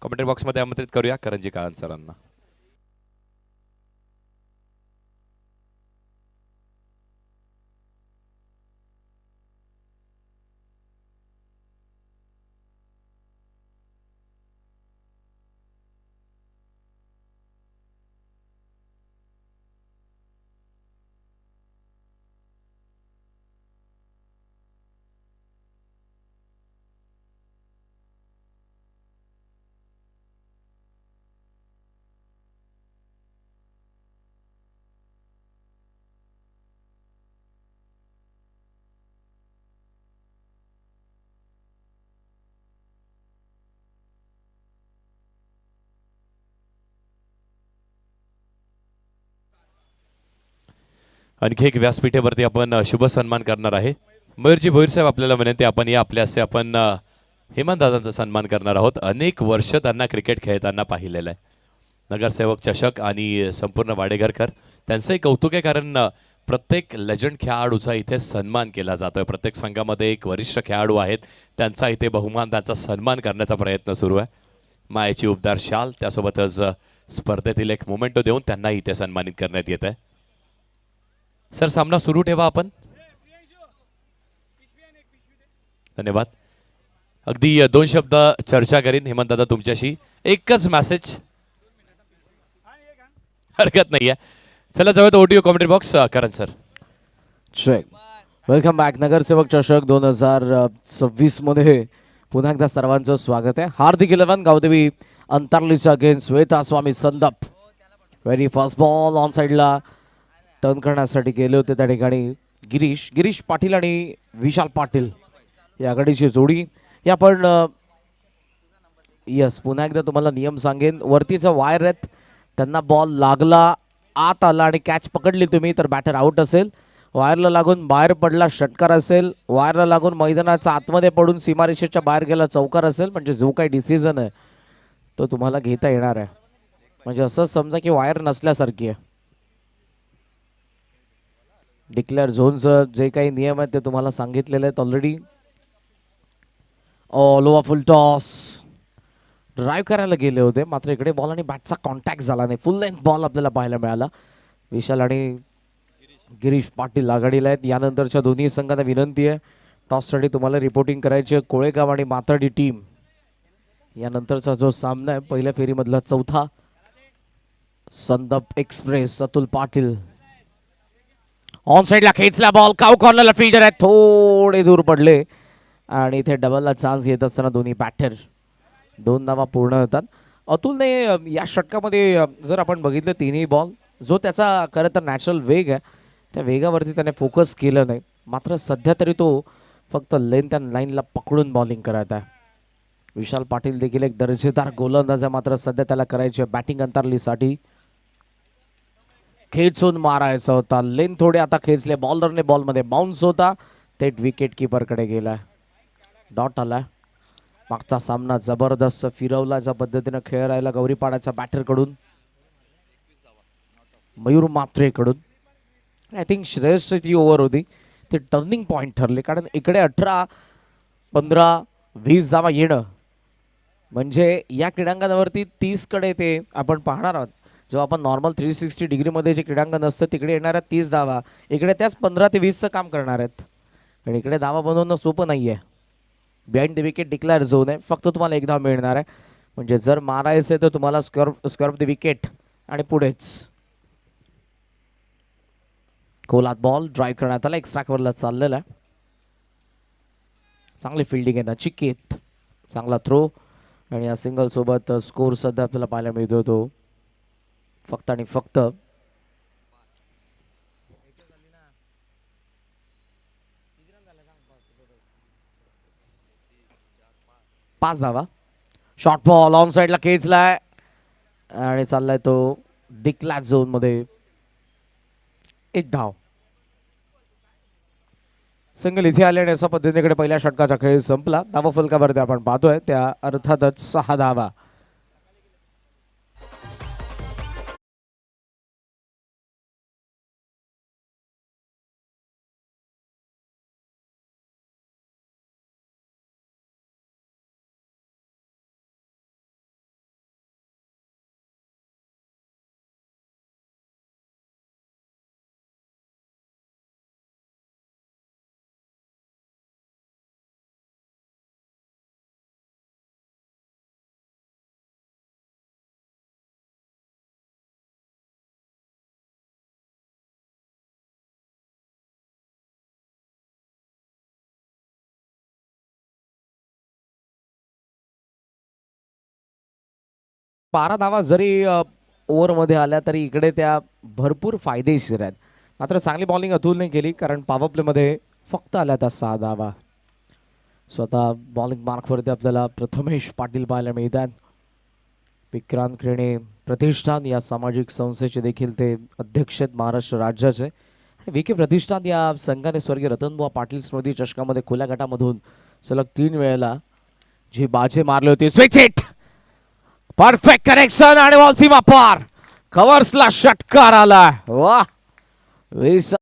Comment बॉक्समध्ये आमंत्रित करूया करंजी काळन सरांना. आणखी एक व्यासपीठेवरती आपण शुभ सन्मान करणार आहे. मयूरजी भोईर साहेब आपल्याला विनंती, आपण या आपल्या असे आपण हेमंत दादांचा सन्मान करणार आहोत. अनेक वर्ष त्यांना क्रिकेट खेळताना पाहिलेलं आहे. नगरसेवक चषक आणि संपूर्ण वाडेघरकर त्यांचंही कौतुक आहे, कारण प्रत्येक लेजंड खेळाडूचा इथे सन्मान केला जातोय. प्रत्येक संघामध्ये एक वरिष्ठ खेळाडू आहेत, त्यांचा इथे बहुमान, त्यांचा सन्मान करण्याचा प्रयत्न सुरू आहे. मायेची उबदार शाल, त्यासोबतच स्पर्धेतील एक मोमेंटो देऊन त्यांना इथे सन्मानित करण्यात येत आहे. सर सामना सुरू ठेवा आपण. धन्यवाद. अगदी 2 शब्द चर्चा करीन हेमंत दादा तुमच्याशी. एकच मेसेज, हरकत नाहीये. चला जाऊयात audio commentary box. Karan sir. Check. Welcome back. नगरसेवक चषक 2026 मध्ये पुन्हा एकदा सर्वांचं स्वागत आहे. हार्दिक 11 गावदेवी अंतरलीचा अगेन्स्ट श्वेता स्वामी संदप. व्हेरी फर्स्ट बॉल ऑन साइडला टर्न करण्यासाठी गेले होते त्या ठिकाणी गिरीश पाटील आणि विशाल पाटील या आघाडीची जोडी. या पण यस, पुन्हा एकदा तुम्हाला नियम सांगेन. वरतीचा वायर आहेत, त्यांना बॉल लागला, आत आला आणि कॅच पकडली तुम्ही तर बॅटर आउट असेल. वायरला लागून बाहेर पडला षटकार असेल. वायरला लागून मैदानाचा आतमध्ये पडून सीमारेषेच्या बाहेर गेला चौकार असेल. म्हणजे जो काही डिसिजन आहे तो तुम्हाला घेता येणार आहे. म्हणजे असं समजा की वायर नसल्यासारखी आहे. डिक्लेअर झोनचं जे काही नियम आहेत ते तुम्हाला सांगितलेले आहेत ऑलरेडी. लोवा फुल टॉस ड्राईव्ह करायला गेले होते, मात्र इकडे बॉल आणि बॅटचा कॉन्टॅक्ट झाला नाही. फुल लेंथ बॉल आपल्याला पाहायला मिळाला. विशाल आणि गिरीश पाटील आघाडीला आहेत. यानंतरच्या दोन्ही संघांना विनंती आहे, टॉससाठी तुम्हाला रिपोर्टिंग करायची आहे. कोळेगाव आणि माथाडी टीम. यानंतरचा जो सामना आहे पहिल्या फेरीमधला चौथा, संदप एक्सप्रेस अतुल पाटील. ऑन साइडला खेचला बॉल, काव कॉर्नरला फिल्डर आहे, थोडे दूर पडले आणि इथे डबलला चान्स घेत असताना दोन्ही बॅटर 2 धावा पूर्ण होतात. अतुलने या षटकामध्ये जर आपण बघितलं तिन्ही बॉल, जो त्याचा खरं तर नॅचरल वेग आहे त्या वेगावरती त्याने फोकस केलं नाही. मात्र सध्या तरी तो फक्त लेंथ अँड लाईनला पकडून बॉलिंग करत आहे. विशाल पाटील देखील एक दर्जेदार गोलंदाज आहे, मात्र सध्या त्याला करायची बॅटिंग अंतरलीसाठी. खेचून मारायचा होता, लेन थोडे आता खेचले, बॉलरने बॉलमध्ये बाउन्स होता, थेट विकेट कीपरकडे गेला. डॉट आला. मागचा सामना जबरदस्त फिरवला ज्या पद्धतीने खेळ राहिला गौरीपाड्याचा बॅटरकडून, मयूर मात्रेकडून. आय थिंक श्रेयसची जी ओव्हर होती ती टर्निंग पॉईंट ठरली, कारण इकडे 18, 15, 20 धावा येणं म्हणजे या क्रीडांगणावरती 30 कडे ते आपण पाहणार आहोत. जेव्हा आपण नॉर्मल 360 डिग्रीमध्ये जे क्रीडांगण असतं तिकडे येणाऱ्या 30 धावा इकडे त्याच 15 ते 20चं काम करणार आहेत. आणि इकडे धावा बनवणं सोपं नाही आहे. Behind the wicket declare zone आहे, फक्त तुम्हाला 1 धाव मिळणार आहे. म्हणजे जर मारायचं तर तुम्हाला स्क्वेअर ऑफ द विकेट आणि पुढेच. खोलात बॉल ड्राईव्ह करण्यात आला, एक्स्ट्रा कव्हरला चाललेला आहे. चांगली फिल्डिंग आहे नचिकेत, चांगला थ्रो आणि या सिंगल सोबत स्कोर सध्या आपल्याला पाहायला मिळतो तो फक्त आणि फक्त 5 धावा. शॉर्ट बॉल ऑन साइडला खेचलाय आणि चाललाय तो डिक्लेअर झोन मध्ये. 1 धाव. सिंगल इथे आल्याने अशा पद्धतीने पहिल्या षटकाचा खेळ संपला. धावा फलकावरती आपण पाहतोय त्या अर्थातच 6 धावा. 12 धावा जरी ओव्हरमध्ये आल्या तरी इकडे त्या भरपूर फायदेशीर आहेत. मात्र चांगली बॉलिंग अतुलने केली कारण पॉवर प्लेमध्ये फक्त आल्या त्या 6 धावा. स्वतः बॉलिंग मार्कवरती आपल्याला प्रथमेश पाटील पाहायला मिळतात. विक्रांत क्रेणे प्रतिष्ठान या सामाजिक संस्थेचे देखील ते अध्यक्ष आहेत महाराष्ट्र राज्याचे. विके प्रतिष्ठान या संघाने स्वर्गीय रतनबुवा पाटील स्मृती चषकामध्ये खुल्या गटामधून सलग 3 वेळेला जी बाजी मारली होती. स्विच हिट, परफेक्ट कनेक्शन आणि बॉल सीमा पार, कव्हर्सला षटकार आला. वा, 20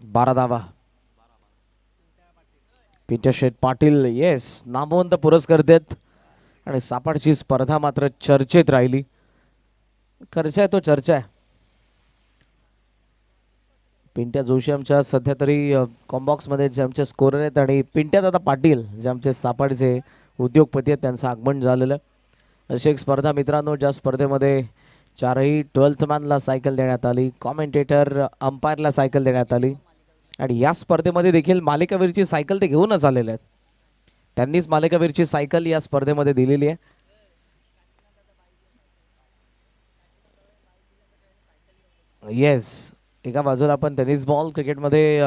12 धावा. पिंट्या शेठ पाटील येस नामवंत पुरस्कार देत आणि सापडची स्पर्धा मात्र चर्चेत राहिली. खर्च आहे तो चर्चा आहे. पिंट्या जोशी आमच्या सध्या तरी कॉम्बॉक्समध्ये जे आमचे स्कोरर आहेत आणि पिंट्या दादा पाटील जे आमचे सापडचे उद्योगपती आहेत त्यांचं आगमन झालेलं. अशी एक स्पर्धा मित्रांनो ज्या स्पर्धेमध्ये 4ही 12th मॅनला सायकल देण्यात आली, कॉमेंटेटर अंपायरला सायकल देण्यात आली आणि या स्पर्धेमध्ये देखील मालिकावीरची सायकल ते घेऊनच आलेले आहेत. त्यांनीच मालिकावीरची सायकल या स्पर्धेमध्ये दिलेली आहे. येस, एका बाजूला आपण टेनिस बॉल क्रिकेटमध्ये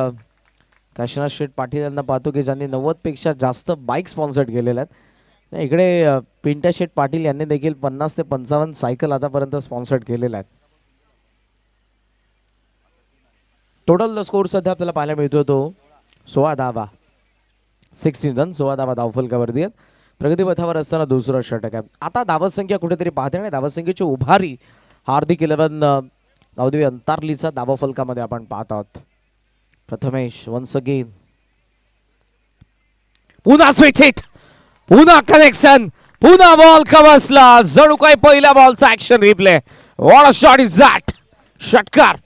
काशीनाथ शेठ पाटील यांना पाहतो की ज्यांनी 90 पेक्षा जास्त बाईक स्पॉन्सर्ड केलेल्या आहेत. इकडे पिंट्या शेठ पाटील यांनी देखील 50 ते 55 सायकल आतापर्यंत स्पॉन्सर्ड केलेल्या आहेत. टोटल स्कोर सध्या आपल्याला पाहायला मिळतो तो 16 धावा, 16 रन, 16 धावा धावफलकावरती आहेत. प्रगतीपथावर असताना दुसरं षटक आहे. आता धावसंख्या कुठेतरी पाहते आणि धावसंख्येची उभारी हार्दिक 11 गावदेवी अंतारलीचा धावफलकामध्ये आपण पाहत आहोत. प्रथमेश वन्स अगेन, पुन्हा स्विच हिट, पुन्हा कनेक्शन, पुन्हा बॉल कव्हर्सला, जणू काही पहिल्या बॉलचा action replay. What a shot is that, षटकार.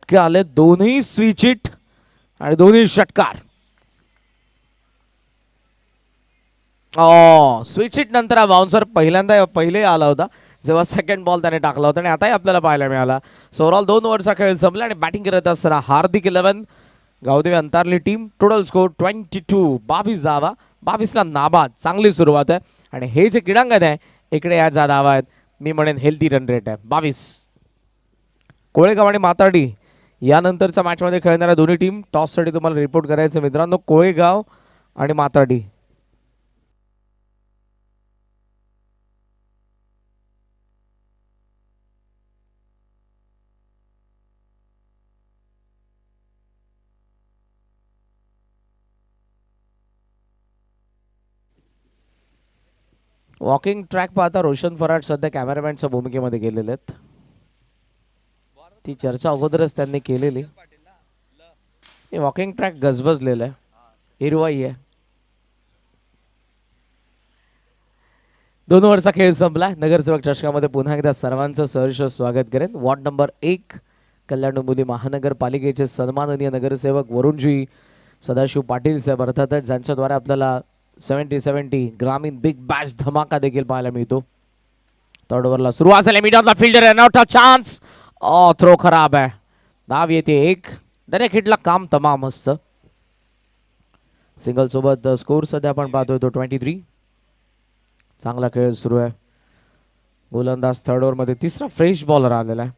आले दोन्ही स्विच हिट आणि दोन्ही षटकार. स्विच हिट नंतर हा बाउन्सर पहिले आला होता जेव्हा सेकंड बॉल त्याने टाकला होता आणि आताही आपल्याला पाहायला मिळाला. सो ओव्हरऑल 2 ओव्हरचा खेळ संपला आणि बॅटिंग करत असताना हार्दिक 11 गावदेवी अंतारली टीम. टोटल स्कोर 22, 22 धावा, 22ला नाबाद. चांगली सुरुवात आहे आणि हे जे क्रीडांगण आहे इकडे या जा धावा आहेत. मी म्हणेन हेल्दी रन रेट आहे 22. कोळेगाव आणि माताडी यानंतरच्या मॅचमध्ये खेळणाऱ्या दोन्ही टीम टॉससाठी तुम्हाला रिपोर्ट करायचं मित्रांनो. कोळेगाव आणि माताडी. वॉकिंग ट्रॅक पाहता रोशन फराट सध्या कॅमेरामॅनच्या भूमिकेमध्ये गेलेले आहेत. ती चर्चा अगोदरच त्यांनी केलेली. हे वॉकिंग ट्रॅक गजबजलेलं आहे, हिरवाई आहे. 2 ओव्हरचा खेळ संपला. नगरसेवक चषकामध्ये पुन्हा एकदा सर्वांचं सहर्ष स्वागत करेन. वॉर्ड नंबर 1 कल्याण डोंबिवली महानगरपालिकेचे सन्माननीय नगरसेवक वरुणजी सदाशिव पाटील साहेब अर्थातच ज्यांच्याद्वारे आपल्याला 70-70 ग्रामीण बिग बॅश धमाका देखील पाहायला मिळतो. थर्ड ओव्हरला सुरुवात झाली. Mid off the fielder not a chance. Throw खराब आहे. धाव येते 1. डायरेक्ट हिटला काम तमाम असतं. सिंगल सोबत स्कोर सध्या आपण पाहतोय तो 23. चांगला खेळ सुरू आहे. गोलंदाज थर्ड ओव्हरमध्ये तिसरा फ्रेश बॉलर आलेला आहे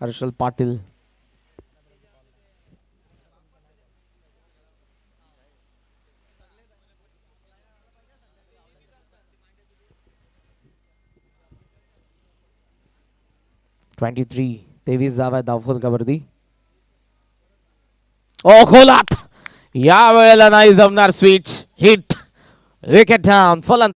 हर्षल पाटील. 23 धावा धावफलकावरती. ओ खोलात या वेळेला नाही जमणार. Switch hit wicket down. फलंदाज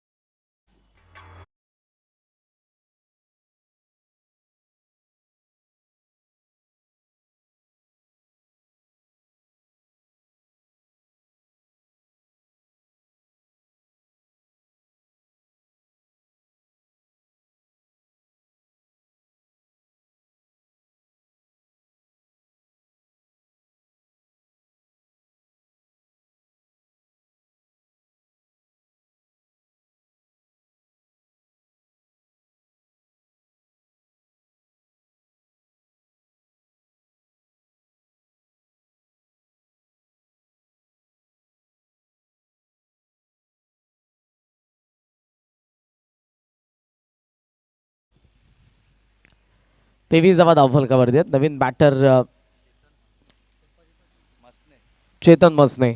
23 धावा धावफलकावरती आहेत. नवीन बॅटर चेतन मसने.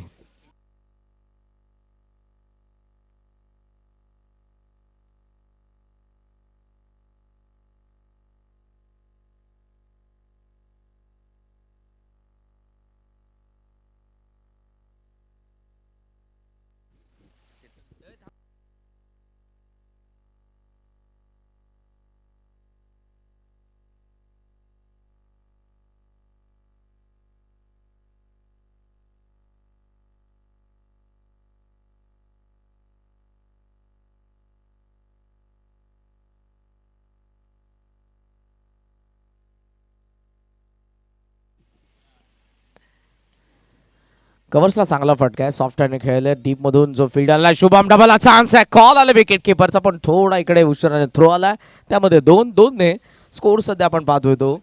कव्हर्सला चांगला फटका आहे. सॉफ्ट हँड खेळले. डीप मधून जो फील्ड आला शुभम डबलला चान्स आहे. कॉल आला विकेट किपरचा पण थोडा इकडे उशिराने थ्रो आला. त्यामध्ये 2-2 स्कोर सध्या आपण पाहतोय तो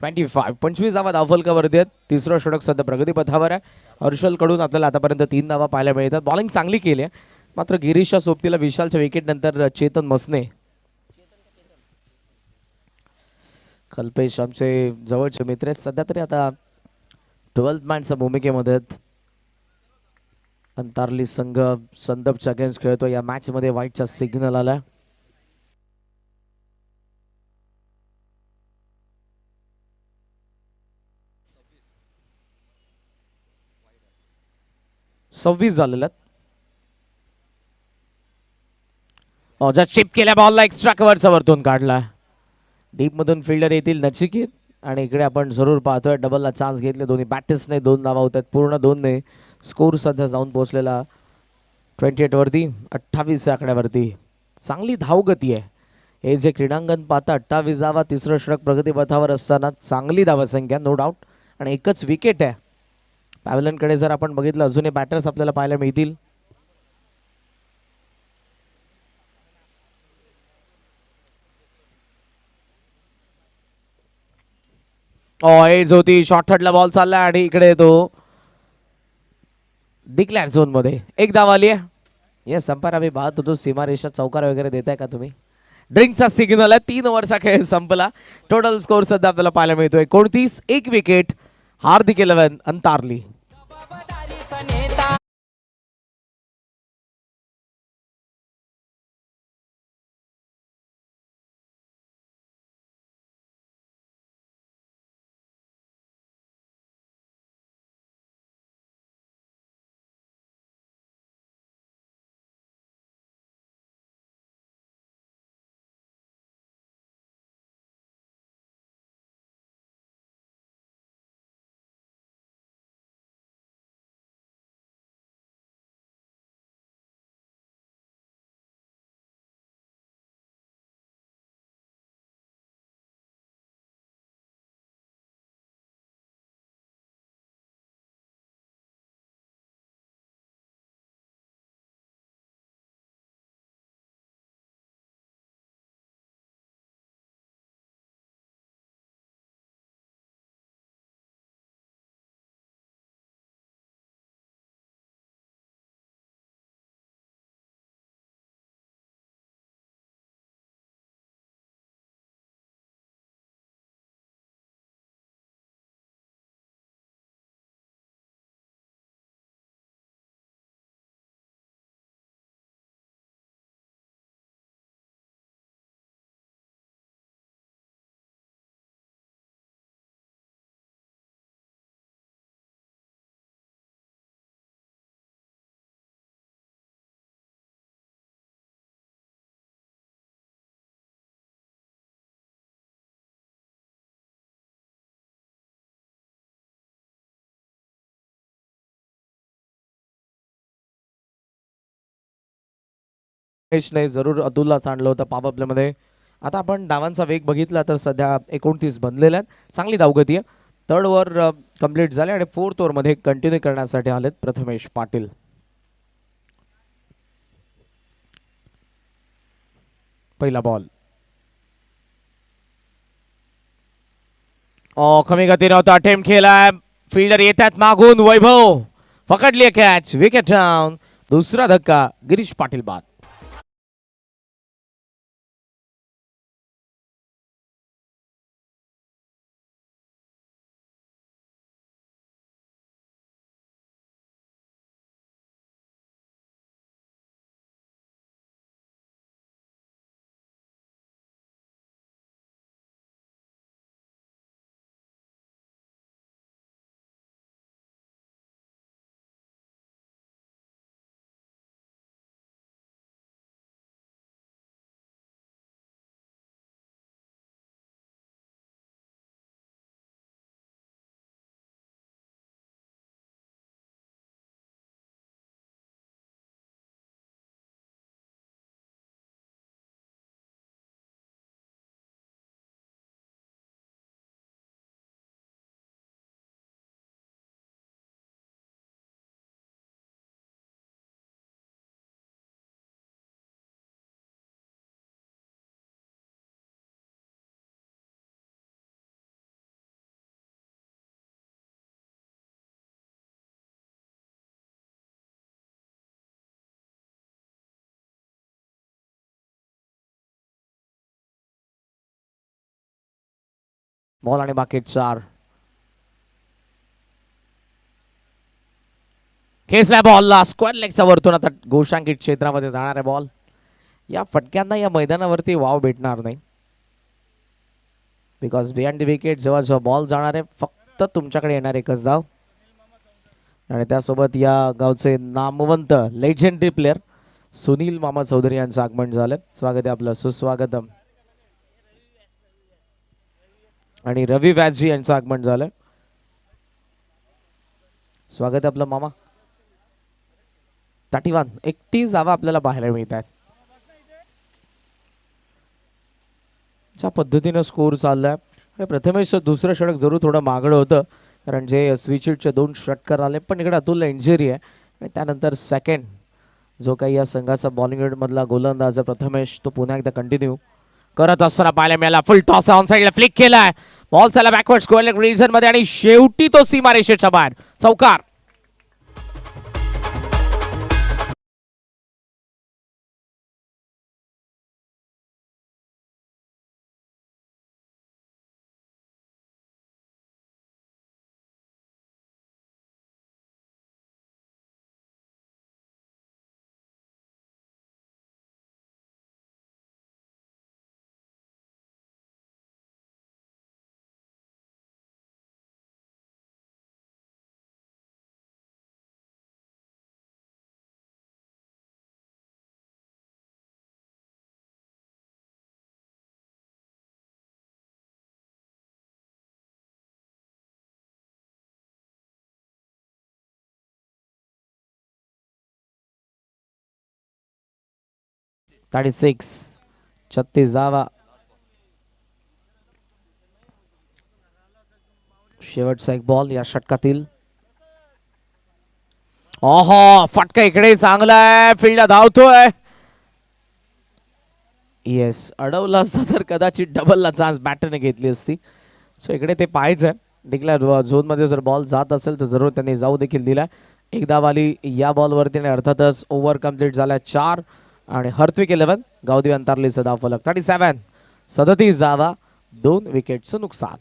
25 धावा धावफलकावरती आहेत. तिसरं षटक सध्या प्रगतीपथावर आहे. हर्षल कडून आपल्याला आतापर्यंत 3 धावा पाहायला मिळतात. बॉलिंग चांगली केली आहे. मात्र गिरीशच्या सोबतीला विशालच्या विकेट नंतर चेतन मसने, कल्पेश आमचे जवळचे मित्र आहेत. सध्या तरी आता 12th मॅनच्या भूमिकेमध्ये आहेत. अंतारली संघ संदपच्या अगेन्स्ट खेळतो. या मॅच मध्ये व्हाईटचा सिग्नल आला. सव्वीस झालेला. ज्या चिप केल्या बॉलला एक्स्ट्रा कव्हरचा वरतून काढला. डीप मधून फिल्डर येतील नचिकेत आणि इकडे आपण जरूर पाहतोय डबलला चान्स घेतले. दोन्ही बॅटर्सने 2 धावा होतात. पूर्ण 2 स्कोर सध्या जाऊन पोहोचलेला 28 वरती. 28 आकड्यावरती चांगली धावगती आहे. हे जे क्रीडांगण पाहता 28 धावा, तिसरं षटक प्रगतीपथावर असताना चांगली धावसंख्या नो डाऊट आणि एकच विकेट आहे. पॅव्हलियनकडे जर आपण बघितलं अजूनही बॅटर्स आपल्याला पाहायला मिळतील. एज होती. शॉर्ट थर्डला बॉल चालला आणि इकडे तो डिक्लेअर झोन मध्ये एक धाव आली आहे. येस अंपायर आम्ही पाहत होतो सीमारेषा चौकार वगैरे देताय का तुम्ही. ड्रिंकचा सिग्नल आहे. 3 ओव्हरचा खेळ संपला. टोटल स्कोर सध्या आपल्याला पाहायला मिळतोय 29. 1 विकेट. हार्दिक 11 अंतारली. ने जरूर अतुलला सांडलं होतं पॉवर प्लेमध्ये. आता आपण धावांचा वेग बघितला तर सध्या 29 बनलेल्या आहेत. चांगली धावगती आहे. थर्ड ओव्हर कंप्लीट झाले आणि फोर्थ ओव्हरमध्ये कंटिन्यू करण्यासाठी आलेत प्रथमेश पाटील. पहिला बॉल कमी गतीने होता, अटेम्प्ट केलाय. फिल्डर येतात मागून, वैभव पकडली कॅच, विकेट डाऊन. दुसरा धक्का, गिरीश पाटील बाद. बॉल आणि बाकी 4. खेचला बॉलला, स्क्वेअर लेगचा वरतून आता गोशांकित क्षेत्रामध्ये जाणार आहे बॉल. या फटक्यांना या मैदानावरती वाव भेटणार नाही, बिकॉज बिहाइंड द विकेट जेव्हा जेव्हा बॉल जाणार आहे फक्त तुमच्याकडे येणार एकच धाव. आणि त्यासोबत या गावचे नामवंत लेजेंडरी प्लेयर सुनील मामा चौधरी यांचं आगमन झालं. स्वागत आहे आपलं, सुस्वागतम. आणि रवी व्यासजी यांचं आगमन झालं. स्वागत आहे आपलं मामा. 31 धावा आपल्याला पाहायला मिळतात. ज्या पद्धतीनं स्कोर चाललाय आणि प्रथमेश दुसरं षटक जरूर थोडं मागडं होतं, कारण जे स्विचिटचे 2 षटकर आले, पण इकडे अतुलला इंजुरी आहे. आणि त्यानंतर सेकंड जो काही या संघाचा बॉलिंग मधला गोलंदाज प्रथमेश, तो पुन्हा एकदा कंटिन्यू करत असताना पाहायला मिळाला. फुल टॉस ऑन साइडला फ्लिक केलाय, बॉल चला बॅकवर्ड स्क्वेअर रिजन मध्ये आणि शेवटी तो सीमारेषेच्या बाहेर चौकार. (36) 36 धावा. शेवटचा एक बॉल या षटकातील. ओहो, फटका इकडे चांगला आहे, फील्ड धावतोय. येस, अडवला असता तर कदाचित डबलला चान्स बॅटरने घेतली असती. सो इकडे ते पाहायचं डिक्लेअर झोन मध्ये जर बॉल जात असेल तर जरूर त्यांनी जाऊ देखील दिला. एक धाव आली या बॉलवरती आणि अर्थातच ओव्हर कंप्लीट झाला 4. आणि हर्त्विक 11 गावदेवी अंतरलीचं धाव फलक 37. 37 धावा, 2 विकेटचं नुकसान.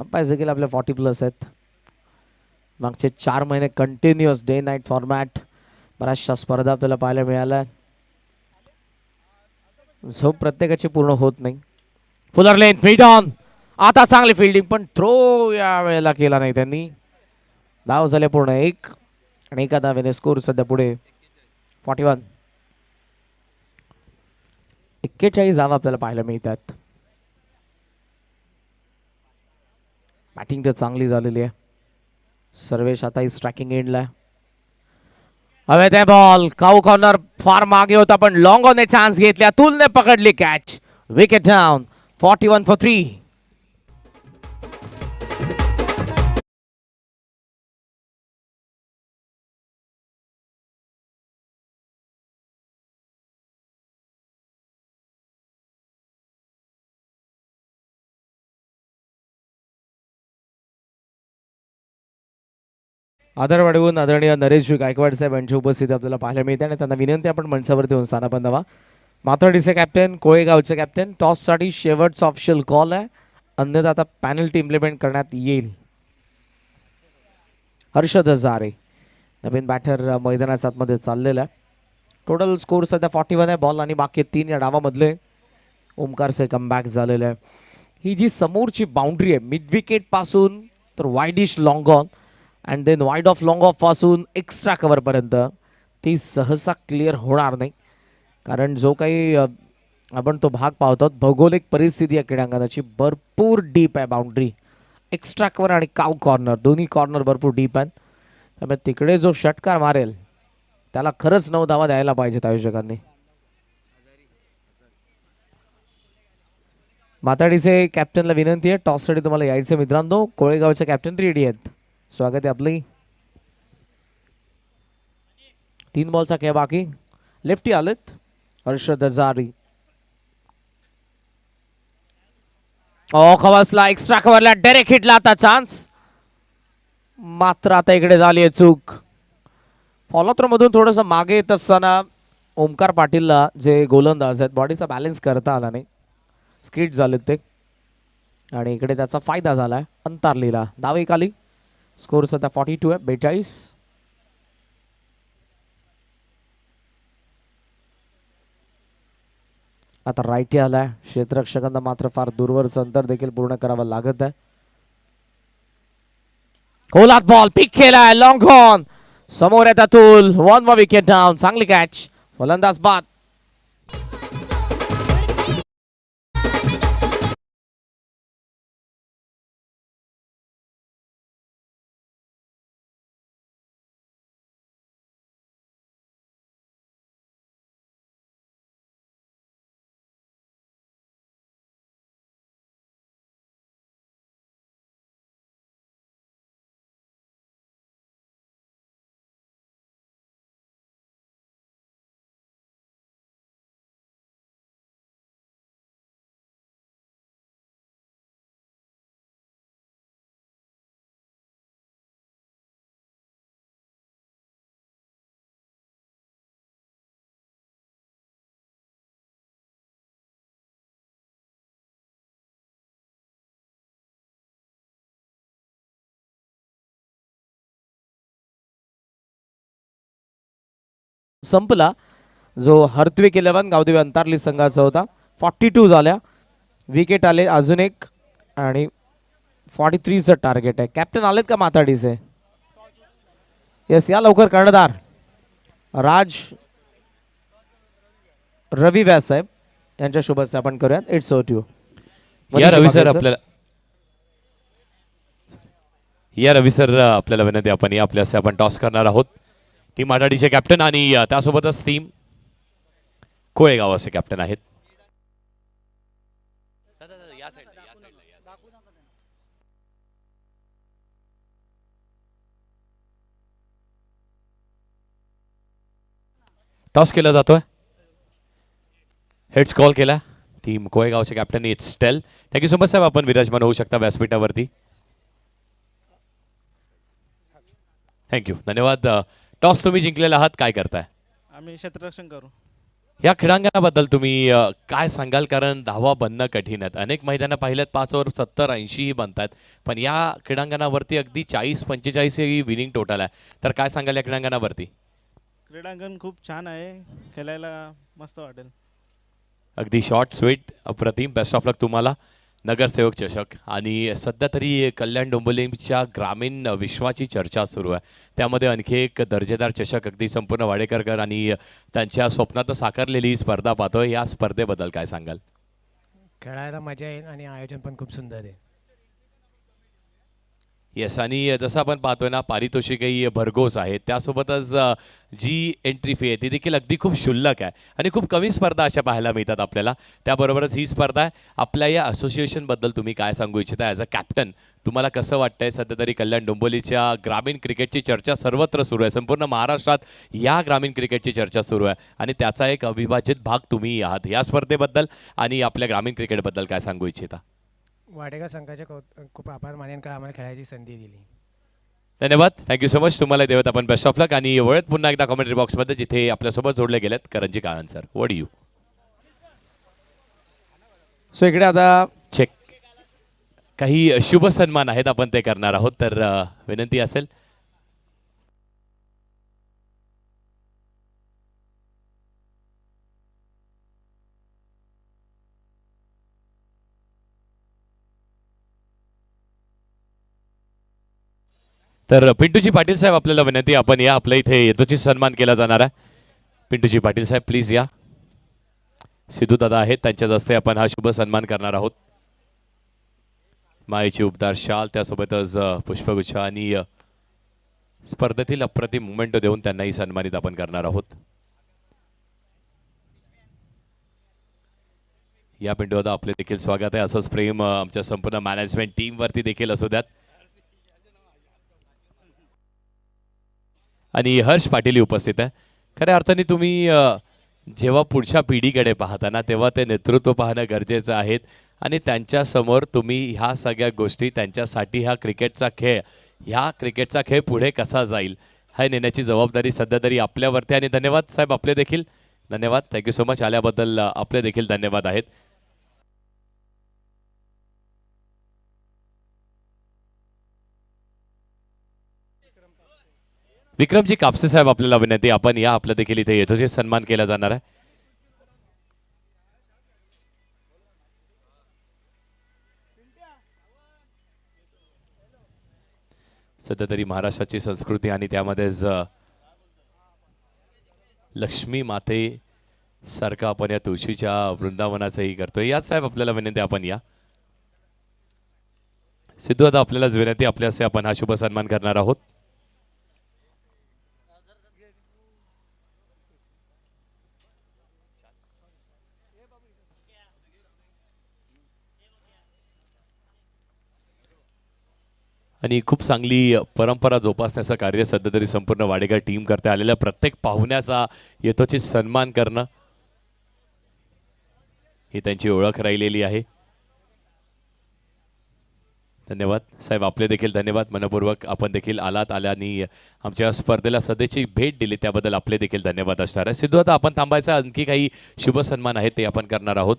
अंपायर देखील आपल्या 40+ आहेत. मागचे 4 महिने कंटिन्युअस डे नाईट फॉर्मॅट बऱ्याचशा स्पर्धा आपल्याला पाहायला मिळाल्या. झोप प्रत्येकाची पूर्ण होत नाही. फुलर लेन मिड ऑन, आता चांगली फिल्डिंग पण थ्रो या वेळेला केला नाही त्यांनी. धाव झाले पूर्ण 1 आणि एका धावेने स्कोर सध्या पुढे 41. 41 धावा आपल्याला पाहायला मिळतात. बॅटिंग तर चांगली झालेली आहे. सर्वेश आता स्ट्रायकिंग एंडला. हवे ते बॉल काऊ कॉर्नर फार मागे होता पण लॉंग ऑन चान्स घेतल्या, तुलने पकडली कॅच. Wicket down. 41 for 3. आदर वाढवून आदरणीय नरेश गायकवाड साहेब यांची उपस्थिती आपल्याला पाहायला मिळते आणि त्यांना विनंती आपण मंचावरती येऊन स्थानापन्न व्हा. माथाडीचे कॅप्टन, कोळेगावचे कॅप्टन. टॉससाठी शेवटचा ऑफिशियल कॉल आहे, अन्यथा आता पॅनल्टी इम्प्लिमेंट करण्यात येईल. हर्षद हजारे नवीन बॅटर मैदानाच्या आतमध्ये चाललेला आहे. टोटल स्कोर सध्या 41 आहे. बॉल आणि बाकी 3 या डावामधले ओमकारचे कमबॅक झालेले आहे. ही जी समोरची बाउंड्री आहे मिड विकेट पासून तर wideish long on and then wide of long off पासून एक्स्ट्रा कव्हरपर्यंत ती सहसा क्लिअर होणार नाही, कारण जो काही आपण तो भाग पाहतो भौगोलिक परिस्थिती या क्रीडांगणाची भरपूर डीप आहे. बाउंड्री एक्स्ट्रा कव्हर आणि काव कॉर्नर दोन्ही कॉर्नर भरपूर डीप आहेत. त्यामुळे तिकडे जो षटकार मारेल त्याला खरंच 9 धावा द्यायला पाहिजेत आयोजकांनी. माताडीचे कॅप्टनला विनंती आहे, टॉससाठी तुम्हाला यायचं मित्रांनो. कोळेगावचे कॅप्टन रेडी आहेत. स्वागत आहे आपली. 3 बॉलचा खेळ बाकी. लेफ्टी आलेत हर्षद हजारी. खवसला एक्स्ट्रा कव्हरला डायरेक्ट हिटला आता चान्स, मात्र आता इकडे झाली आहे चूक. फॉलो थ्रो मधून थोडंसं मागे येत असताना ओमकार पाटीलला जे गोलंदाज आहेत बॉडीचा बॅलन्स करता आला नाही, स्किट झालेत ते आणि इकडे त्याचा फायदा झालाय. अंतारलीला धाव एक आली. स्कोर सध्या 42 आहे. 42. आता राईटी आलाय. क्षेत्ररक्षकांना मात्र फार दूरवरचं अंतर देखील पूर्ण करावं लागत आहे. खोलात बॉल पिक केलाय लॉंग ऑन, समोर येत अतुल. 1 more wicket down. चांगली कॅच. फलंदाज बाद. संपला. जो हर्त्विक 11 गावदेवी अंतारली संघाचा होता. 42 झाल्या. विकेट आले अजून एक आणि 43चं टार्गेट आहे. कॅप्टन आलेत का माताडीचे? येस, या लवकर कर्णधार राज रवी व्यास साहेब यांच्या शुभेच्छा आपण करूयात. It's over to you. या रवी सर आपल्याला विनंती, आपण या आपल्यास आपण टॉस करणार आहोत. टीम आघाडीचे कॅप्टन आणि त्यासोबतच टीम कोळेगावाचे कॅप्टन आहेत. टॉस केला जातोय. हेड्स कॉल केला टीम कोळेगावचे captain it's tail. Thank you so much साहेब, आपण विराजमान होऊ शकता व्यासपीठावरती. थँक्यू, धन्यवाद. टॉस तुम्ही जिंकलेला आहात, काय करताय? आम्ही क्षेत्ररक्षण करू. या क्रीडांगणाबद्दल तुम्ही काय सांगाल? कारण धावा बनणं कठीण आहेत. अनेक मैदानं पाहिल्यात 5 ओव्हर 70-80 ही बनतात. पण या क्रीडांगणावरती अगदी 40-45 ही विनिंग टोटल आहे. तर काय सांगाल या क्रीडांगणावरती? क्रीडांगण खूप छान आहे, खेळायला मस्त वाटेल. अगदी शॉर्ट स्वीट अप्रतिम. बेस्ट ऑफ लक तुम्हाला. नगरसेवक चषक आणि सध्या तरी कल्याण डोंबिवलीच्या ग्रामीण विश्वाची चर्चा सुरू आहे. त्यामध्ये आणखी एक दर्जेदार चषक अगदी संपूर्ण वाडेकरकर आणि त्यांच्या स्वप्नात साकारलेली ही स्पर्धा पाहतोय. या स्पर्धेबद्दल काय सांगाल? खेळायला मजा येईल आणि आयोजन पण खूप सुंदर आहे. येस, आणि जसं आपण पाहतोय ना, पारितोषिकही भरघोस आहे. त्यासोबतच जी एंट्री फी आहे ती देखील अगदी खूप क्षुल्लक आहे आणि खूप कमी स्पर्धा अशा पाहायला मिळतात आपल्याला. त्याबरोबरच ही स्पर्धा आहे. आपल्या या असोसिएशनबद्दल तुम्ही काय सांगू इच्छिता ॲज अ कॅप्टन? तुम्हाला कसं वाटतंय? सध्या तरी कल्याण डोंबिवलीच्या ग्रामीण क्रिकेटची चर्चा सर्वत्र सुरू आहे. संपूर्ण महाराष्ट्रात या ग्रामीण क्रिकेटची चर्चा सुरू आहे आणि त्याचा एक अविभाजित भाग तुम्ही आहात. या स्पर्धेबद्दल आणि आपल्या ग्रामीण क्रिकेटबद्दल काय सांगू इच्छिता? वाडेगाव संघाचे खूप आभार मानेन का आम्हाला खेळायची संधी दिली. धन्यवाद. Thank you so much. तुम्हाला देवत आपण बेस्ट ऑफ लक आणि वळत पुन्हा एकदा कॉमेंट्री बॉक्समध्ये जिथे आपल्यासोबत जोडले गेलेत करंजी Kalan sir. What you so इकडे आता चेक काही शुभ सन्मान आहेत, आपण ते करणार आहोत. तर विनंती असेल तर पिंटूजी पाटील साहेब, आपल्याला विनंती, आपण या. आपल्या इथे यथोचित सन्मान केला जाणार आहे. पिंटूजी पाटील साहेब प्लीज या. सिद्धू दादा आहेत, त्यांच्याच हस्ते आपण हा शुभ सन्मान करणार आहोत. मायेची उपदार शाल, त्यासोबतच पुष्पगुच्छ आणि स्पर्धेतील अप्रतिम मुमेंट देऊन त्यांनाही सन्मानित आपण करणार आहोत. या पिंटू दादा, आपले देखील स्वागत आहे. असंच प्रेम आमच्या संपूर्ण मॅनेजमेंट टीमवरती देखील असू द्यात. आणि हर्ष पाटील उपस्थित आहे. खऱ्या अर्थाने तुम्ही जेव्हा पुढच्या पिढीकडे पाहता ना, तेव्हा ते नेतृत्व पाहणं गरजेचं आहे आणि त्यांच्यासमोर तुम्ही ह्या सगळ्या गोष्टी, त्यांच्यासाठी ह्या क्रिकेटचा खेळ पुढे कसा जाईल हे नेण्याची जबाबदारी सध्या तरी आपल्यावरती. आणि धन्यवाद साहेब, आपले देखील धन्यवाद. Thank you so much. आल्याबद्दल आपले देखील धन्यवाद आहेत. विक्रमजी कापसे साहेब, आपल्याला विनंती, आपण या. आपलं देखील इथे यथोचित सन्मान केला जाणार आहे. सध्या तरी महाराष्ट्राची संस्कृती आणि त्यामध्येच लक्ष्मी माते सारखं आपण या तुळशीच्या वृंदावनाचंही करतोय. याच साहेब, आपल्याला विनंती, आपण या. सिद्धू दादा, आपल्यालाच विनंती, आपल्यासे आपण हा शुभ सन्मान करणार आहोत. आणि खूप चांगली परंपरा जोपासण्याचं कार्य सध्या तरी संपूर्ण वाडेकर टीम करते. आलेल्या प्रत्येक पाहुण्याचा यथोचित सन्मान करणं ही त्यांची ओळख राहिलेली आहे. धन्यवाद साहेब, आपले देखील धन्यवाद मनपूर्वक. आपण देखील आलात, आल्याने आमच्या स्पर्धेला सध्याची भेट दिली त्याबद्दल आपले देखील धन्यवाद असणार आहे. सिद्धू, आता आपण थांबायचं, आणखी काही शुभ सन्मान आहेत ते आपण करणार आहोत.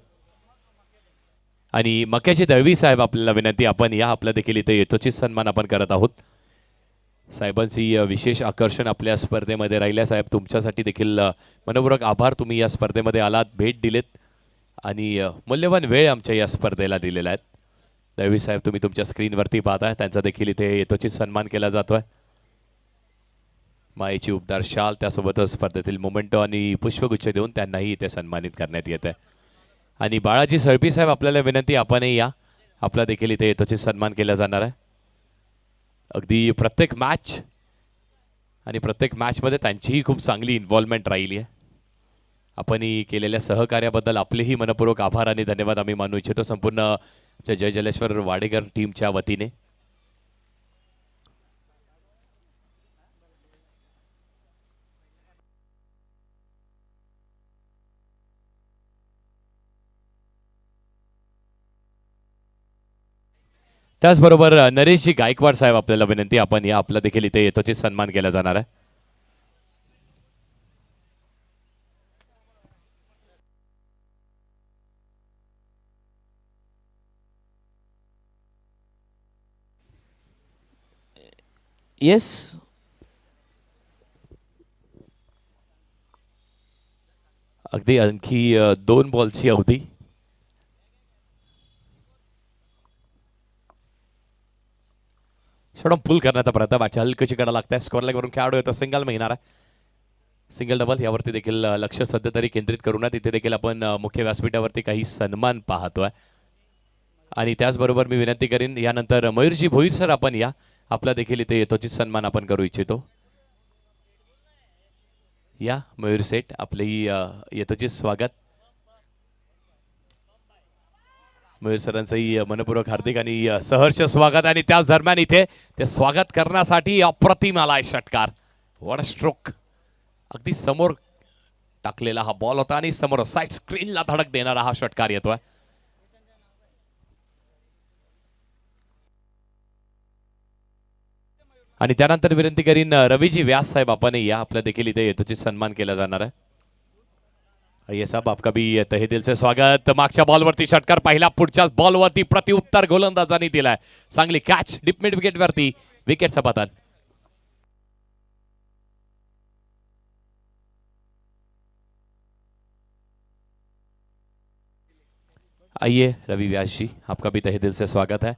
आणि मक्याची दळवी साहेब, आपल्याला विनंती, आपण या. आपल्या देखील इथे यथोचित सन्मान आपण करत आहोत. साहेबांची विशेष आकर्षण आपल्या स्पर्धेमध्ये राहिल्या. साहेब, तुमच्यासाठी देखील मनपूर्वक आभार. तुम्ही या स्पर्धेमध्ये आलात, भेट दिलेत आणि मूल्यवान वेळ आमच्या या स्पर्धेला दिलेला आहे. दळवी साहेब, तुम्ही तुमच्या स्क्रीनवरती पाहताय, त्यांचा देखील इथे यथोचित सन्मान केला जातोय. मायेची उपदार शाल, त्यासोबतच स्पर्धेतील मोमेंटो आणि पुष्पगुच्छ देऊन त्यांनाही इथे सन्मानित करण्यात येत आहे. आणि बाळाजी सळपी साहेब, आपल्याला विनंती, आपणही या. आपला देखील इथे यथोचित सन्मान केला जाणार आहे. अगदी प्रत्येक मॅच आणि प्रत्येक मॅचमध्ये त्यांचीही खूप चांगली इन्व्हॉल्वमेंट राहिली आहे. आपणही केलेल्या सहकार्याबद्दल आपलेही मनपूर्वक आभार आणि धन्यवाद आम्ही मानू इच्छितो संपूर्ण जय जलेश्वर वाडेकर टीमच्या वतीने. त्याचबरोबर नरेशजी गायकवाड साहेब, आपल्याला विनंती, आपण या. आपला देखील इथे यथोचित सन्मान केला जाणार आहे. येस, अगदी आणखी 2 बॉलची अवधी. शेवटून पुल करण्याचा प्रयत्न, बाची हलकशी कडा लागते. स्कोअर लाईन वरून खेळाडू येतो, सिंगल मिळणार, सिंगल डबल यावरती देखील लक्ष सध्या तरी केंद्रित करूया. तिथे देखील आपण मुख्य व्यासपीठावरती काही सन्मान पाहतोय. आणि त्याचबरोबर मी विनंती करीन यानंतर मयूरजी भोईर सर आपण या, आपला देखील इथे येतोची सन्मान आपण करू इच्छितो. या मयूर सेठ, आपलेही येतोचे स्वागत. मयूर सरांचंही मनपूर्वक हार्दिक आणि सहर्ष स्वागत. आणि त्याच दरम्यान इथे ते स्वागत करण्यासाठी अप्रतिम आलाय षटकार. वॉट अ स्ट्रोक, अगदी समोर टाकलेला हा बॉल होता आणि समोर साइड स्क्रीनला धडक देणारा हा षटकार येतोय. आणि त्यानंतर विनंती करीन रवीजी व्यास साहेब आपण या, आपल्या देखील इथे येतोची सन्मान केला जाणार आहे. ये साहब आपका भी तहे दिल से स्वागत. मागच्या बॉलवरती षटकार पाहिला, पुढच्या बॉलवरती प्रतिउत्तर गोलंदाजांनी दिलाय. चांगली कॅच डीप मिड विकेट वरती, विकेटचा पतन. आइए रवि व्यास जी, आपका भी तहे दिल से स्वागत है.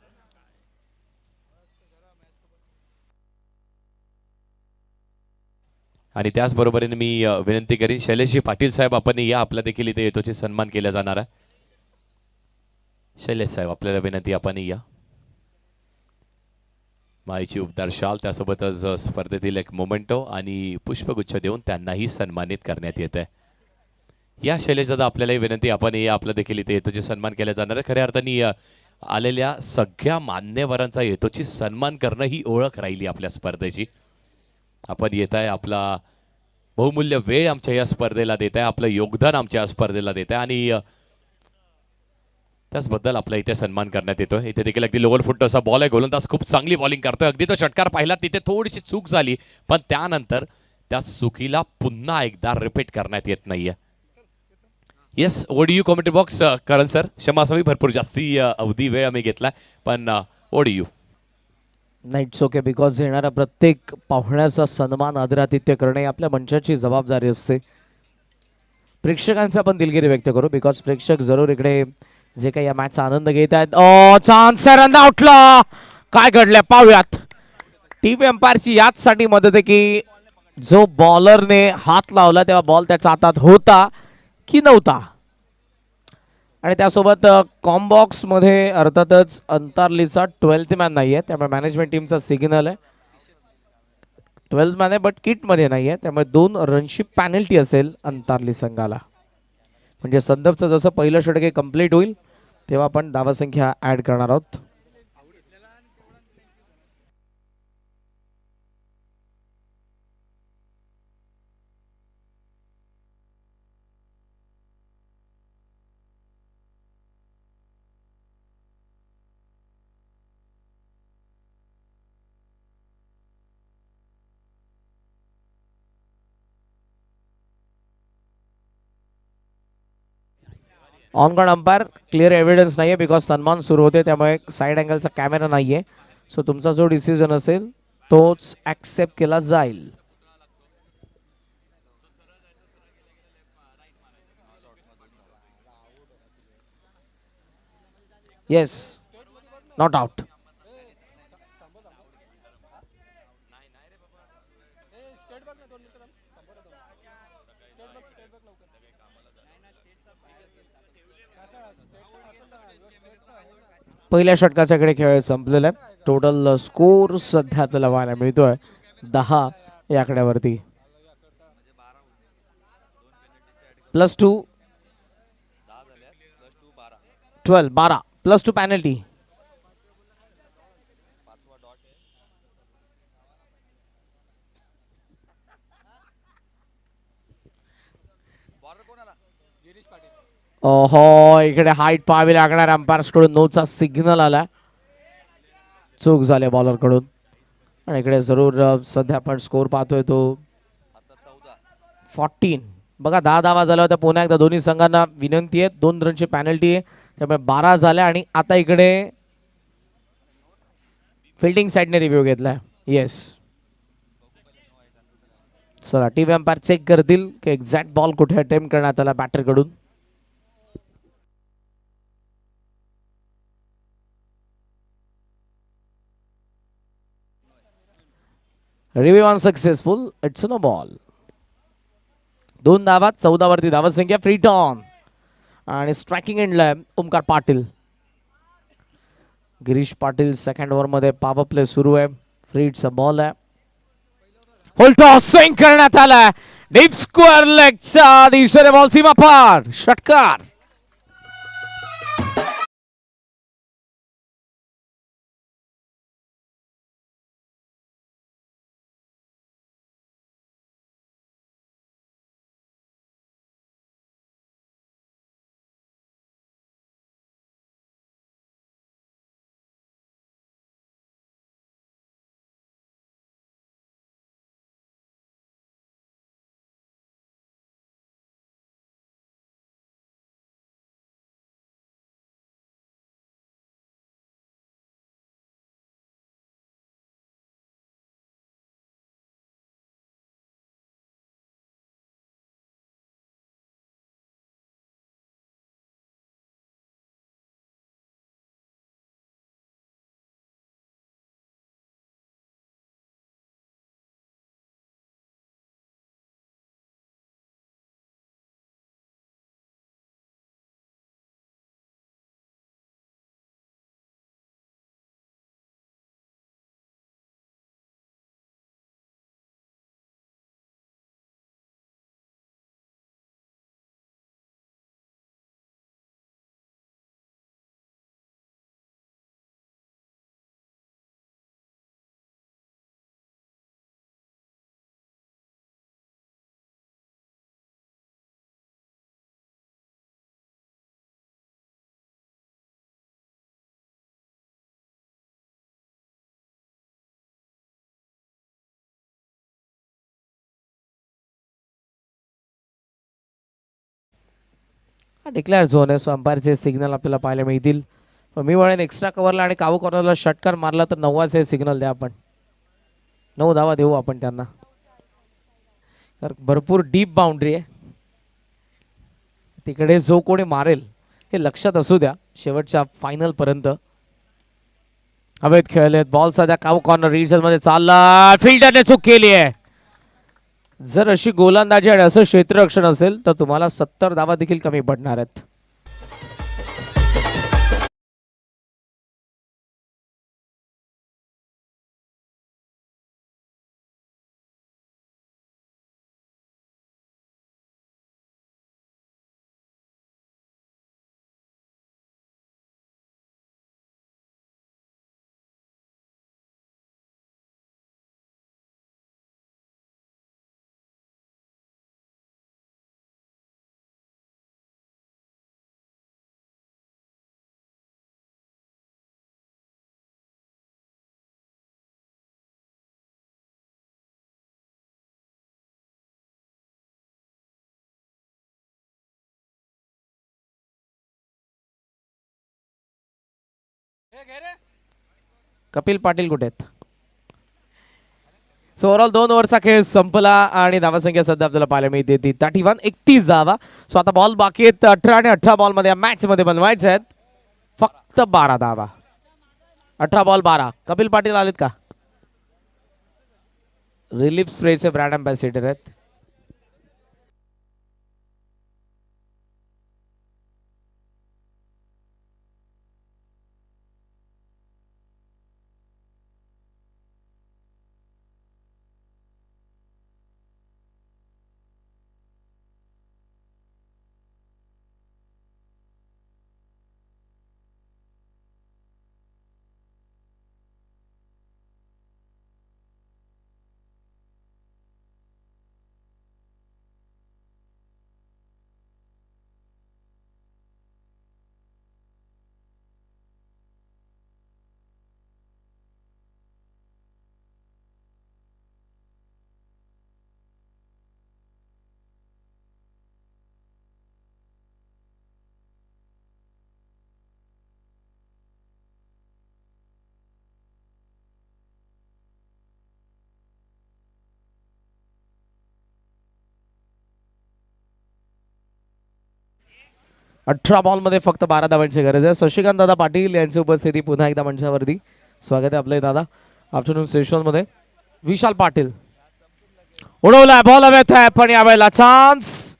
आणि त्याचबरोबरीने मी विनंती करीन शैलेशजी पाटील साहेब आपण या, आपल्या देखील इथे येतोची सन्मान केला जाणार आहे. शैलेश साहेब आपल्याला विनंती आपण या. माईची उपदार शाल, त्यासोबतच स्पर्धेतील एक मोमेंटो आणि पुष्पगुच्छ देऊन त्यांनाही सन्मानित करण्यात येत आहे. या शैलेश दादा आपल्यालाही विनंती आपण या, आपल्या देखील इथे येतोची सन्मान केला जाणार आहे. खऱ्या अर्थाने आलेल्या सगळ्या मान्यवरांचा येतोची सन्मान करणं ही ओळख राहिली आपल्या स्पर्धेची. आपण येत आहे, आपला बहुमूल्य वेळ आमच्या या स्पर्धेला देत आहे, आपलं योगदान आमच्या या स्पर्धेला देत आहे आणि त्याचबद्दल आपला इथे सन्मान करण्यात येतोय. इथे देखील अगदी लोअर फुट असा बॉल आहे, गोलंदाज खूप चांगली बॉलिंग करतोय. अगदी तो षटकार पाहिला, तिथे थोडीशी चूक झाली, पण त्यानंतर त्या चुकीला पुन्हा एकदा रिपीट करण्यात येत नाहीये. Yes, ओडीयू commentary box Karan sir, क्षमा असावी, भरपूर जास्ती अवधी वेळ आम्ही घेतला, पण ओडीयू नाही, इट्स ओके, बिकॉज येणाऱ्या प्रत्येक पाहुण्याचा सन्मान आदरातिथ्य करणे आपल्या मंचाची जबाबदारी असते. प्रेक्षकांचा आपण दिलगिरी व्यक्त करू, बिकॉज प्रेक्षक जरूर इकडे जे काही या मॅचचा आनंद घेत आहेत. चान्स रन उठला, काय घडलंय पाहूयात. टीव्ही अंपायरची याचसाठी मदत आहे की जो बॉलरने हात लावला तेव्हा बॉल त्याच्या हातात होता की नव्हता. आणि त्यासोबत कॉम्बॉक्स मध्ये अर्थातच अंतारलीचा 12th मॅन नाही आहे, त्यामुळे मॅनेजमेंट टीमचा सिग्नल आहे. 12th मॅन आहे बट किटमध्ये नाही आहे, त्यामुळे 2 रनची पॅनल्टी असेल अंतारली संघाला. म्हणजे संदर्भचं जसं पहिलं षटक कंप्लीट होईल तेव्हा आपण धावसंख्या ऍड करणार आहोत. On ground umpire clear evidence नाही आहे, बिकॉज सन्मान सुरू होते त्यामुळे साईड अँगलचा कॅमेरा नाही आहे. सो तुमचा जो डिसिजन असेल तोच ॲक्सेप्ट केला जाईल. Yes, not out. पहिल्या षटकाच्याकडे खेळ संपलेला आहे. टोटल स्कोर सध्या आपल्याला पाहायला मिळतोय 10 या आकड्यावरती. +2 12 +2 पॅनल्टी. ओहो, इकडे हाईट पाहावी लागणार. अंपायर्स कडून 9चा सिग्नल आला, चूक झाली बॉलर कडून. आणि इकडे जरूर सध्या आपण स्कोर पाहतोय तो 14. बघा 10 धावा झाल्या होत्या. पुन्हा एकदा दोन्ही संघांना विनंती आहे, 2 रनची पॅनल्टी आहे, त्यामुळे 12 झाल्या. आणि आता इकडे फिल्डिंग साईडने रिव्ह्यू घेतलाय. येस, चला टीव्ही अंपायर चेक करतील की एक्झॅक्ट बॉल कुठे अटेम्प्ट करण्यात आला बॅटर कडून. Review unsuccessful. It's no ball. 2 धावा 14 वरती धावसंख्या. फ्री टॉन आणि स्ट्रायकिंग एंडला ओमकार पाटील. गिरीश पाटील सेकंड ओव्हर मध्ये पॉवर प्ले सुरू आहे. फ्रीडचा बॉल आहे. होल टॉस स्विंग करण्यात आला. डीप स्क्वेअर लेगच्या दिशेने बॉल सीमा पार. षटकार. डिक्लेअर झोन आहे. सो अंपायरचे सिग्नल आपल्याला पाहायला मिळतील. मी म्हणेन एक्स्ट्रा कव्हरला आणि कावू कॉर्नरला षटकार मारला तर 9वाच हे सिग्नल द्या आपण. 9 धावा देऊ आपण त्यांना. तर भरपूर डीप बाउंड्री आहे. तिकडे जो कोणी मारेल हे लक्षात असू द्या शेवटच्या फायनल पर्यंत. हवेत खेळलेत बॉल. सध्या कावू कॉर्नर रीड्स मध्ये चालला. फिल्डरने चूक केली आहे. जर अशी गोलंदाजी आणि असं क्षेत्ररक्षण असेल तर तुम्हाला 70 धावा देखील कमी पडणार आहेत. कपिल पाटील कुठे आहेत? सो ओव्हरऑल 2 ओव्हरचा खेळ संपला आणि धावसंख्या सध्या आपल्याला पाहायला मिळते ती 31 धावा. सो आता बॉल बाकी आहेत 18 आणि 18 बॉल मध्ये मॅच मध्ये बनवायचे आहेत फक्त 12 धावा. 18 बॉल 12. कपिल पाटील आलेत का? रिलीफ स्प्रेचे ब्रँड अँबॅसिडर आहेत. 18 बॉलमध्ये फक्त 12 धावांची गरज आहे. शशिकांत दादा पाटील यांची उपस्थिती पुन्हा एकदा मंचावरती. स्वागत आहे आपले दादा आफ्टरनून सेशनमध्ये. विशाल पाटील उडवलाय बॉल हवेत आहे पण यावेळेला चान्स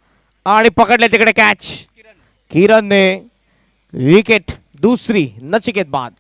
आणि पकडले तिकडे कॅच. किरणने विकेट दुसरी. नचिकेत बाद.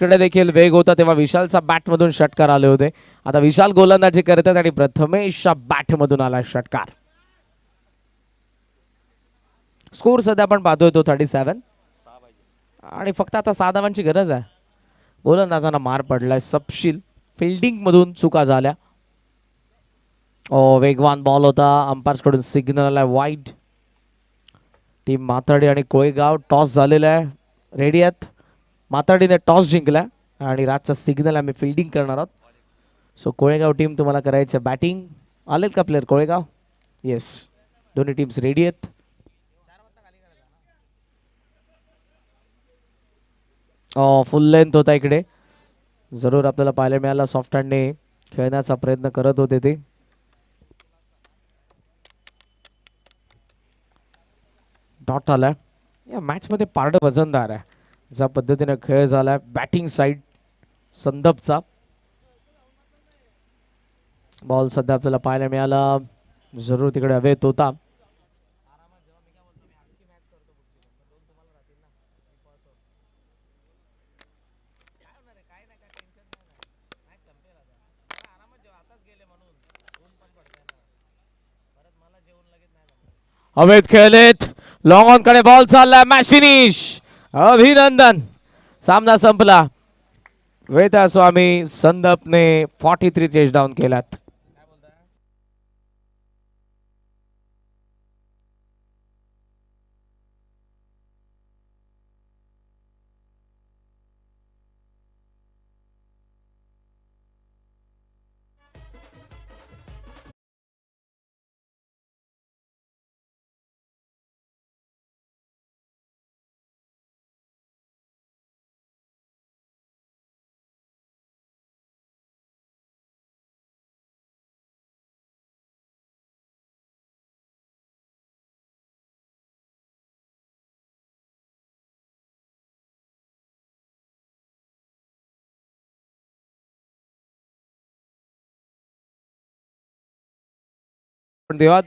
कडे देखील वेग होता तेव्हा विशालचा बॅट मधून षटकार आले होते. आता विशाल गोलंदाजी करतात आणि प्रथमेशच्या बॅट मधून आला षटकार. स्कोर सध्या आपण पाहतोय तो 37 आणि फक्त आता 6 धावांची गरज आहे. गोलंदाजांना मार पडलाय. सपशील फिल्डिंग मधून चुका झाल्या. वेगवान बॉल होता. अंपायर्स कडून सिग्नल आलाय वाईड. टीम माथाडी आणि कोळेगाव टॉस झालेला आहे. रेडी आहेत. माथाडीने टॉस जिंकला आणि राजचा सिग्नल आम्ही फिल्डिंग करणार आहोत. सो कोळेगाव टीम तुम्हाला करायचं बॅटिंग. आलेत का प्लेअर कोळेगाव? येस, दोन्ही टीम्स रेडी आहेत. फुल लेंथ होता इकडे. जरूर आपल्याला पाहायला मिळाला. सॉफ्ट हँडने खेळण्याचा प्रयत्न करत होते ते. डॉट आलाय. या मॅच मध्ये पारड वजनदार आहे. ज्या पद्धतीने खेळ झालाय. बॅटिंग साइड संदपचा बॉल सध्या आपल्याला पाहायला मिळाला. जरूर तिकडे हवेत होता. हवेत खेळलेत. लॉंग ऑन कडे बॉल चाललाय. Match finish. अभिनंदन. सामना संपला. वेदा स्वामी संदपने 43 चेस डाऊन केलात. पण तेव्हा